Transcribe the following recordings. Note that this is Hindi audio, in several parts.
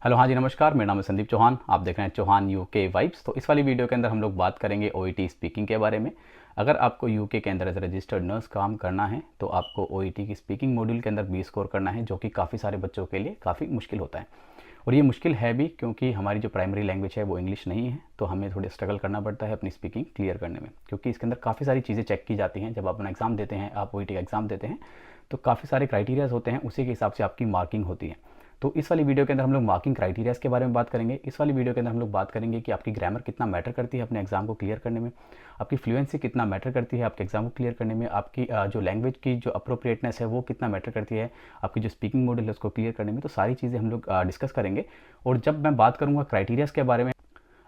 हेलो, हाँ जी, नमस्कार। मेरा नाम है संदीप चौहान। आप देख रहे हैं चौहान यूके वाइब्स। तो इस वाली वीडियो के अंदर हम लोग बात करेंगे ओईटी स्पीकिंग के बारे में। अगर आपको यूके के अंदर एज रजिस्टर्ड नर्स काम करना है तो आपको ओईटी की स्पीकिंग मॉड्यूल के अंदर 20 स्कोर करना है, जो कि काफ़ी सारे बच्चों के लिए काफ़ी मुश्किल होता है। और ये मुश्किल है भी क्योंकि हमारी जो प्राइमरी लैंग्वेज है वो इंग्लिश नहीं है, तो हमें थोड़ी स्ट्रगल करना पड़ता है अपनी स्पीकिंग क्लियर करने में, क्योंकि इसके अंदर काफ़ी सारी चीज़ें चेक की जाती हैं। जब आप अपना एग्ज़ाम देते हैं, आप ओईटी का एग्ज़ाम देते हैं, तो काफ़ी सारे क्राइटेरियाज होते हैं, उसी के हिसाब से आपकी मार्किंग होती है। तो इस वाली वीडियो के अंदर हम लोग मार्किंग क्राइटेरियाज के बारे में बात करेंगे। इस वाली वीडियो के अंदर हम लोग बात करेंगे कि आपकी ग्रामर कितना मैटर करती है अपने एग्जाम को क्लियर करने में, आपकी फ्लुएंसी कितना मैटर करती है आपके एग्जाम को क्लियर करने में, आपकी जो लैंग्वेज की जो अप्रोप्रिएटनेस है वो कितना मैटर करती है आपकी जो स्पीकिंग मॉडल है उसको क्लियर करने में। तो सारी चीज़ें हम लोग डिस्कस करेंगे। और जब मैं बात करूँगा क्राइटेरियाज के बारे में,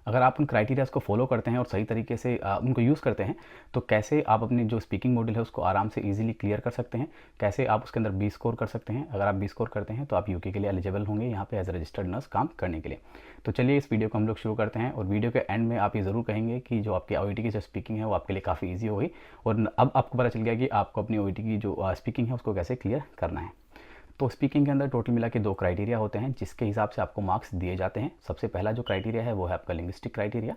अगर आप उन क्राइटेरियाज को फॉलो करते हैं और सही तरीके से उनको यूज़ करते हैं, तो कैसे आप अपनी जो स्पीकिंग मॉडल है उसको आराम से इजीली क्लियर कर सकते हैं, कैसे आप उसके अंदर 20 स्कोर कर सकते हैं। अगर आप 20 स्कोर करते हैं तो आप यूके के लिए एलिजिबल होंगे यहाँ पे एज रजिस्टर्ड नर्स काम करने के लिए। तो चलिए इस वीडियो को हम लोग शुरू करते हैं। और वीडियो के एंड में आप ये ज़रूर कहेंगे कि जो आपकी ओईटी की जो स्पीकिंग है वो आपके लिए काफ़ी ईजी हो गई, और अब आपको पता चल गया कि आपको अपनी ओईटी की जो स्पीकिंग है उसको कैसे क्लियर करना है। तो स्पीकिंग के अंदर टोटल मिला के 2 क्राइटेरिया होते हैं जिसके हिसाब से आपको मार्क्स दिए जाते हैं। सबसे पहला जो क्राइटेरिया है वो है आपका लिंग्विस्टिक क्राइटेरिया,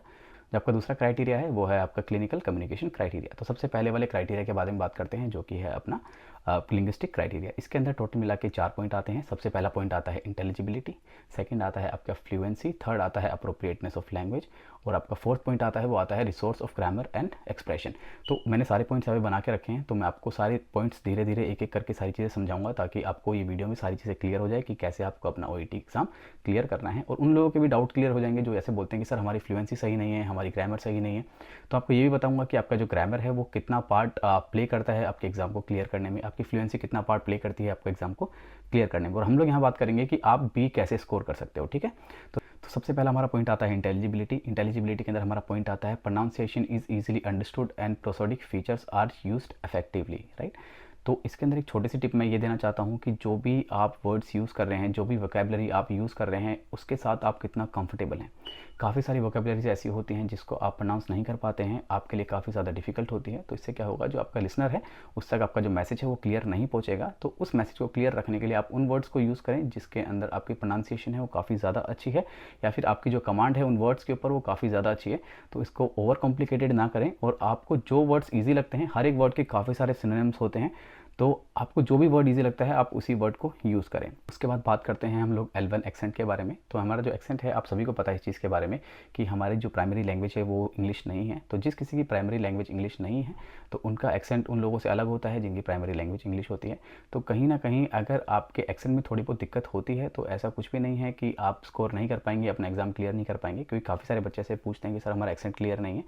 जो आपका दूसरा क्राइटेरिया है वो है आपका क्लिनिकल कम्युनिकेशन क्राइटेरिया। तो सबसे पहले वाले क्राइटेरिया के बारे में बात करते हैं, जो कि है अपना लिंग्विस्टिक क्राइटेरिया। इसके अंदर टोटल मिला के 4 पॉइंट आते हैं। सबसे पहला पॉइंट आता है इंटेलिजिबिलिटी, सेकंड आता है आपका फ्लुएंसी, थर्ड आता है अप्रोप्रिएटनेस ऑफ लैंग्वेज, और आपका फोर्थ पॉइंट आता है वो आता है resource of grammar and expression. तो मैंने सारे पॉइंट्स अभी बना के रखे हैं, तो मैं आपको सारे पॉइंट्स धीरे धीरे एक एक करके सारी चीज़ें समझाऊंगा, ताकि आपको ये वीडियो में सारी चीज़ें क्लियर हो जाए कि कैसे आपको अपना ओईटी एग्जाम क्लियर करना है। और उन लोगों के भी डाउट क्लियर हो जाएंगे जो ऐसे बोलते हैं कि सर हमारी फ्लुएंसी सही नहीं है, हमारी ग्रामर सही नहीं है। तो आपको ये भी बताऊंगा कि आपका जो ग्रामर है वो कितना पार्ट प्ले करता है आपके एग्जाम को क्लियर करने में, आपकी फ्लुएंसी कितना पार्ट प्ले करती है आपको एग्जाम को क्लियर करने में। और हम लोग यहाँ बात करेंगे कि आप भी कैसे स्कोर कर सकते हो, ठीक है। तो सबसे पहला हमारा पॉइंट आता है इंटेलिजिबिलिटी। इंटेलिजिबिलिटी के अंदर हमारा पॉइंट आता है pronunciation is easily understood and prosodic features are used effectively, right. तो इसके अंदर एक छोटी सी टिप मैं ये देना चाहता हूँ कि जो भी आप वर्ड्स यूज़ कर रहे हैं, जो भी वोकेबलरी आप यूज़ कर रहे हैं, उसके साथ आप कितना कंफर्टेबल हैं। काफ़ी सारी वोकेबलरीज ऐसी होती हैं जिसको आप प्रोनाउंस नहीं कर पाते हैं, आपके लिए काफ़ी ज़्यादा डिफिकल्ट होती है। तो इससे क्या होगा, जो आपका लिसनर है उस तक आपका जो मैसेज है वो क्लियर नहीं पहुँचेगा। तो उस मैसेज को क्लियर रखने के लिए आप उन वर्ड्स को यूज़ करें जिसके अंदर आपकी प्रोनाउंसिएशन है वो काफ़ी ज़्यादा अच्छी है, या फिर आपकी जो कमांड है उन वर्ड्स के ऊपर वो काफ़ी ज़्यादा अच्छी है। तो इसको ओवर कॉम्प्लिकेटेड ना करें, और आपको जो वर्ड्स ईजी लगते हैं, हर एक वर्ड के काफ़ी सारे सिनोनिम्स होते हैं, तो आपको जो भी वर्ड इजी लगता है आप उसी वर्ड को यूज़ करें। उसके बाद बात करते हैं हम लोग L1 एक्सेंट के बारे में। तो हमारा जो एक्सेंट है, आप सभी को पता है इस चीज़ के बारे में कि हमारी जो प्राइमरी लैंग्वेज है वो इंग्लिश नहीं है। तो जिस किसी की प्राइमरी लैंग्वेज इंग्लिश नहीं है तो उनका एक्सेंट उन लोगों से अलग होता है जिनकी प्राइमरी लैंग्वेज इंग्लिश होती है। तो कहीं ना कहीं अगर आपके एक्सेंट में थोड़ी बहुत दिक्कत होती है तो ऐसा कुछ भी नहीं है कि आप स्कोर नहीं कर पाएंगे, अपना एग्जाम क्लियर नहीं कर पाएंगे, क्योंकि काफ़ी सारे बच्चे से पूछते हैं कि सर हमारा एक्सेंट क्लियर नहीं है।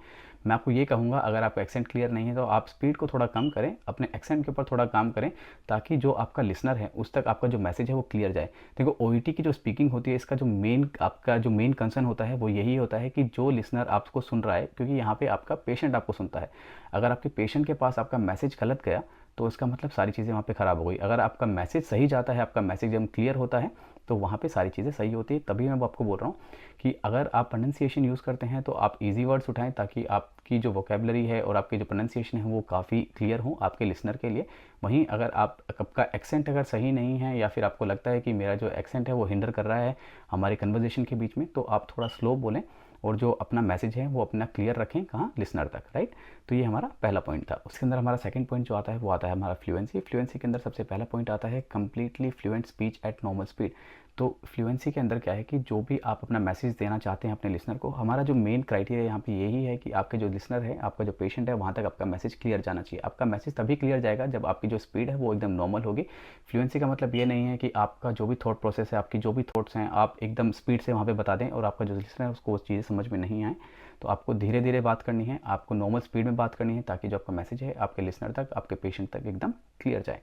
मैं आपको ये कहूँगा, अगर आपका एक्सेंट क्लियर नहीं है तो आप स्पीड को थोड़ा कम करें, अपने एक्सेंट के ऊपर थोड़ा काम करें, ताकि जो आपका लिसनर है उस तक आपका जो मैसेज है वो क्लियर जाए। देखो, ओईटी की जो स्पीकिंग होती है, इसका जो मेन कंसर्न होता है वो यही होता है कि जो लिसनर आपको सुन रहा है, क्योंकि यहाँ पे आपका पेशेंट आपको सुनता है। अगर आपके पेशेंट के पास आपका मैसेज गलत गया तो इसका मतलब सारी चीज़ें वहाँ पे ख़राब हो गई। अगर आपका मैसेज सही जाता है, आपका मैसेज जब क्लियर होता है, तो वहाँ पे सारी चीज़ें सही होती है। तभी मैं आपको बोल रहा हूँ कि अगर आप प्रोनाउंसिएशन यूज़ करते हैं तो आप इजी वर्ड्स उठाएं, ताकि आपकी जो वोकेबलरी है और आपकी जो प्रोनाउंसिएशन है वो काफ़ी क्लियर हो आपके लिसनर के लिए। वहीं अगर आपका एक्सेंट अगर सही नहीं है, या फिर आपको लगता है कि मेरा जो एक्सेंट है वो हिंडर कर रहा है हमारे कन्वर्जेशन के बीच में, तो आप थोड़ा स्लो बोलें और जो अपना मैसेज है वो अपना क्लियर रखें कहाँ, लिसनर तक, राइट। तो ये हमारा पहला पॉइंट था। उसके अंदर हमारा सेकंड पॉइंट जो आता है वो आता है हमारा फ्लुएंसी। फ्लुएंसी के अंदर सबसे पहला पॉइंट आता है completely fluent speech at normal speed. तो फ्लुएंसी के अंदर क्या है कि जो भी आप अपना मैसेज देना चाहते हैं अपने लिसनर को, हमारा जो मेन क्राइटेरिया यहाँ पे यही है कि आपके जो लिसनर है, आपका जो पेशेंट है, वहाँ तक आपका मैसेज क्लियर जाना चाहिए। आपका मैसेज तभी क्लियर जाएगा जब आपकी जो स्पीड है वो एकदम नॉर्मल होगी। फ्लुएंसी का मतलब ये नहीं है कि आपका जो भी थॉट प्रोसेस है, आपकी जो भी थॉट्स हैं, आप एकदम स्पीड से वहाँ पे बता दें और आपका जो लिसनर है उसको वो चीज़ें समझ में नहीं आए। तो आपको धीरे धीरे बात करनी है, आपको नॉर्मल स्पीड में बात करनी है, ताकि जो आपका मैसेज है आपके लिसनर तक, आपके पेशेंट तक एकदम क्लियर जाए।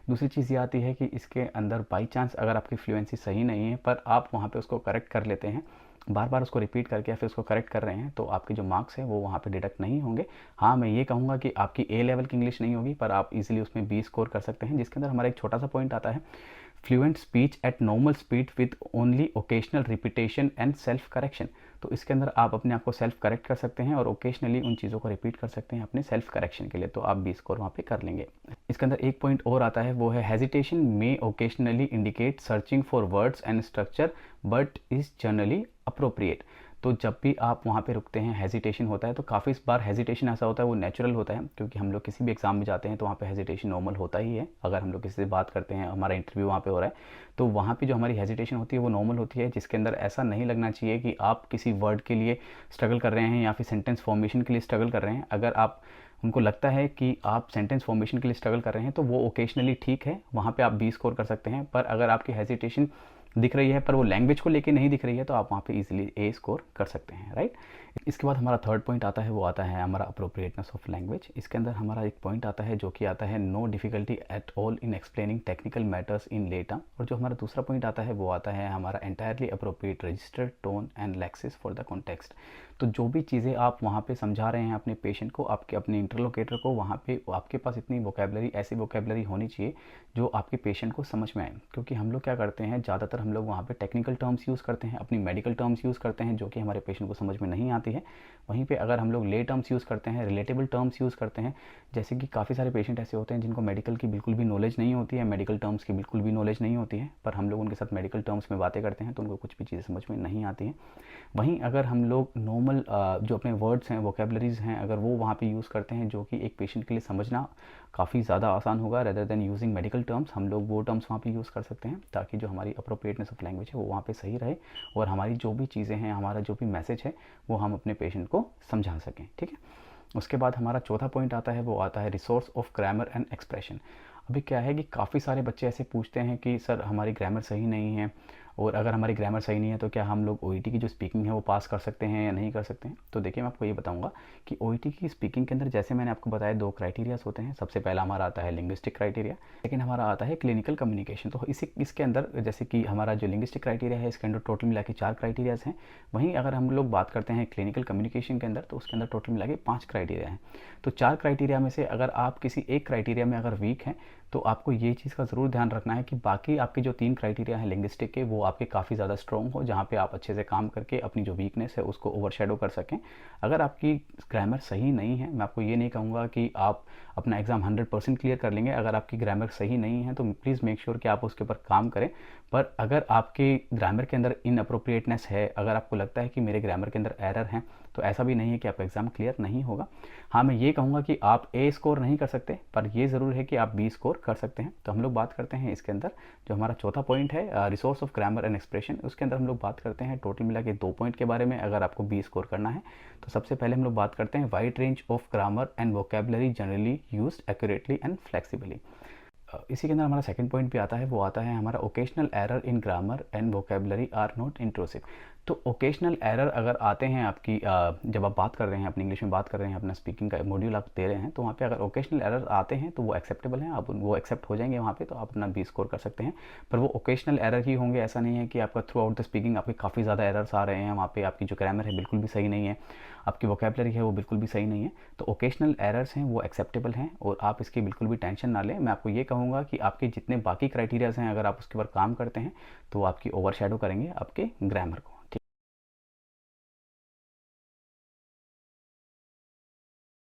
दूसरी चीज़ ये आती है कि इसके अंदर बाई चांस अगर आपकी फ्लुएंसी सही नहीं है, पर आप वहाँ पे उसको करेक्ट कर लेते हैं, बार बार उसको रिपीट करके या फिर उसको करेक्ट कर रहे हैं, तो आपके जो मार्क्स हैं वो वहाँ पे डिडक्ट नहीं होंगे। हाँ, मैं ये कहूँगा कि आपकी ए लेवल की इंग्लिश नहीं होगी, पर आप इजीली उसमें 20 स्कोर कर सकते हैं। जिसके अंदर हमारा एक छोटा सा पॉइंट आता है fluent speech at normal speed with only occasional repetition and self correction. तो इसके अंदर आप अपने आप को सेल्फ करेक्ट कर सकते हैं और ओकेशनली उन चीज़ों को रिपीट कर सकते हैं अपने सेल्फ करेक्शन के लिए, तो आप 20 स्कोर वहाँ पे कर लेंगे। इसके अंदर एक पॉइंट और आता है, वो है hesitation may occasionally indicate searching for words and structure but is generally appropriate. तो जब भी आप वहाँ पे रुकते हैं, हेजिटेशन होता है, तो काफ़ी बार हेजिटेशन ऐसा होता है वो नेचुरल होता है, क्योंकि हम लोग किसी भी एग्ज़ाम में जाते हैं तो वहाँ पे हेजिटेशन नॉर्मल होता ही है। अगर हम लोग किसी से बात करते हैं, हमारा इंटरव्यू वहाँ पे हो रहा है, तो वहाँ पे जो हमारी हेजिटेशन होती है वो नॉर्मल होती है, जिसके अंदर ऐसा नहीं लगना चाहिए कि आप किसी वर्ड के लिए स्ट्रगल कर रहे हैं या फिर सेंटेंस फॉर्मेशन के लिए स्ट्रगल कर रहे हैं। अगर आप उनको लगता है कि आप सेंटेंस फॉर्मेशन के लिए स्ट्रगल कर रहे हैं तो वो ओकेशनली ठीक है, वहाँ पे आप 20 स्कोर कर सकते हैं। पर अगर आपकी हेजिटेशन दिख रही है पर वो लैंग्वेज को लेके नहीं दिख रही है, तो आप वहाँ पे इजीली ए स्कोर कर सकते हैं, राइट। इसके बाद हमारा थर्ड पॉइंट आता है, वो आता है हमारा अप्रोप्रिएटनेस ऑफ लैंग्वेज। इसके अंदर हमारा एक पॉइंट आता है जो कि आता है no difficulty at all in explaining technical matters in lay term. और जो हमारा दूसरा पॉइंट आता है वो आता है हमारा entirely appropriate register tone and Lexus for the context. तो जो भी चीज़ें आप वहाँ पे समझा रहे हैं अपने पेशेंट को, आपके अपने इंटरलोकेटर को, वहाँ पे आपके पास इतनी वोकेबलरी, ऐसी वोकेबलरी होनी चाहिए जो आपके पेशेंट को समझ में आए। क्योंकि हम लोग क्या करते हैं, ज़्यादातर हम लोग वहाँ पे टेक्निकल टर्म्स यूज़ करते हैं, अपनी मेडिकल टर्म्स यूज़ करते हैं जो कि हमारे पेशेंट को समझ में नहीं आती है। वहीं पे अगर हम लोग ले टर्म्स यूज़ करते हैं, रिलेटेबल टर्म्स यूज़ करते हैं, जैसे कि काफ़ी सारे पेशेंट ऐसे होते हैं जिनको मेडिकल की बिल्कुल भी नॉलेज नहीं होती है, मेडिकल टर्म्स की बिल्कुल भी नॉलेज नहीं होती है, पर हम लोग उनके साथ मेडिकल टर्म्स में बातें करते हैं तो उनको कुछ भी चीज़ें समझ में नहीं आती हैं। वहीं अगर हम लोग नॉर्मल जो अपने वर्ड्स हैं, वोकेबलरीज हैं, अगर वो वहाँ पे यूज़ करते हैं जो कि एक पेशेंट के लिए समझना काफ़ी ज़्यादा आसान होगा, rather than using medical terms, हम लोग वो टर्म्स वहाँ पे यूज़ कर सकते हैं ताकि जो हमारी अप्रोप्रिएटनेस ऑफ लैंग्वेज है वो वहाँ पे सही रहे और हमारी जो भी चीज़ें हैं, हमारा जो भी मैसेज है वो हम अपने पेशेंट को समझा सकें, ठीक है। उसके बाद हमारा चौथा पॉइंट आता है, वो आता है resource of grammar and expression. अभी क्या है कि काफ़ी सारे बच्चे ऐसे पूछते हैं कि सर हमारी ग्रामर सही नहीं है, और अगर हमारी ग्रामर सही नहीं है तो क्या हम लोग ओईटी की जो स्पीकिंग है वो पास कर सकते हैं या नहीं कर सकते हैं। तो देखिए मैं आपको ये बताऊंगा कि ओईटी की स्पीकिंग के अंदर जैसे मैंने आपको बताया 2 क्राइटेरियाज होते हैं। सबसे पहला हमारा आता है लिंग्विस्टिक क्राइटेरिया, सेकंड हमारा आता है क्लिनिकल कम्युनिकेशन। तो इसके अंदर जैसे कि हमारा जो लिंग्विस्टिक क्राइटेरिया है इसके अंदर टोटल मिला के 4 क्राइटेरियाज हैं। वहीं अगर हम लोग बात करते हैं क्लिनिकल कम्युनिकेशन के अंदर तो उसके अंदर टोटल मिला के 5 क्राइटेरिया हैं। तो 4 क्राइटेरिया में से अगर आप किसी एक क्राइटेरिया में अगर वीक हैं तो आपको ये चीज़ का ज़रूर ध्यान रखना है कि बाकी आपके जो 3 क्राइटेरिया हैं लिंग्विस्टिक के, वो आपके काफ़ी ज़्यादा स्ट्रॉन्ग हो, जहाँ पे आप अच्छे से काम करके अपनी जो वीकनेस है उसको ओवरशैडो कर सकें। अगर आपकी ग्रामर सही नहीं है, मैं आपको ये नहीं कहूँगा कि आप अपना एग्ज़ाम 100% क्लियर कर लेंगे। अगर आपकी ग्रामर सही नहीं है तो प्लीज़ मेक श्योर कि आप उसके ऊपर काम करें। पर अगर आपके ग्रामर के अंदर इनअप्रोप्रिएटनेस है, अगर आपको लगता है कि मेरे ग्रामर के अंदर एरर हैं, तो ऐसा भी नहीं है कि आपका एग्ज़ाम क्लियर नहीं होगा। हाँ, मैं ये कहूँगा कि आप ए स्कोर नहीं कर सकते, पर ये ज़रूर है कि आप बी स्कोर कर सकते हैं। तो हम लोग बात करते हैं इसके अंदर जो हमारा चौथा पॉइंट है resource of grammar and expression, उसके अंदर हम लोग बात करते हैं टोटल मिला के 2 पॉइंट के बारे में। अगर आपको बी स्कोर करना है तो सबसे पहले हम लोग बात करते हैं wide range of grammar and vocabulary generally used accurately and flexibly. इसी के अंदर हमारा सेकंड पॉइंट भी आता है, वो आता है हमारा occasional error in grammar and vocabulary are not intrusive. तो ओकेशनल एरर अगर आते हैं आपकी जब आप बात कर रहे हैं, अपनी इंग्लिश में बात कर रहे हैं, अपना स्पीकिंग का मॉड्यूल आप दे रहे हैं, तो वहाँ पे अगर ओकेशनल एरर आते हैं तो वो एक्सेप्टेबल हैं, आप वो एक्सेप्ट हो जाएंगे वहाँ पे, तो आप अपना बी स्कोर कर सकते हैं। पर वो ओकेशनल एरर ही होंगे, ऐसा नहीं है कि आपका थ्रू आउट द स्पीकिंग आपके काफ़ी ज़्यादा एरर्स आ रहे हैं, वहाँ पे आपकी जो ग्रामर है बिल्कुल भी सही नहीं है, आपकी वोकेबलरी है वो बिल्कुल भी सही नहीं है। तो ओकेशनल एरर्स हैं वो एक्सेप्टेबल हैं और आप इसकी बिल्कुल भी टेंशन ना लें। मैं आपको ये कहूँगा कि आपके जितने बाकी क्राइटेरियाज हैं, अगर आप उसके ऊपर काम करते हैं तो आपकी ओवरशैडो करेंगे आपके ग्रामर को।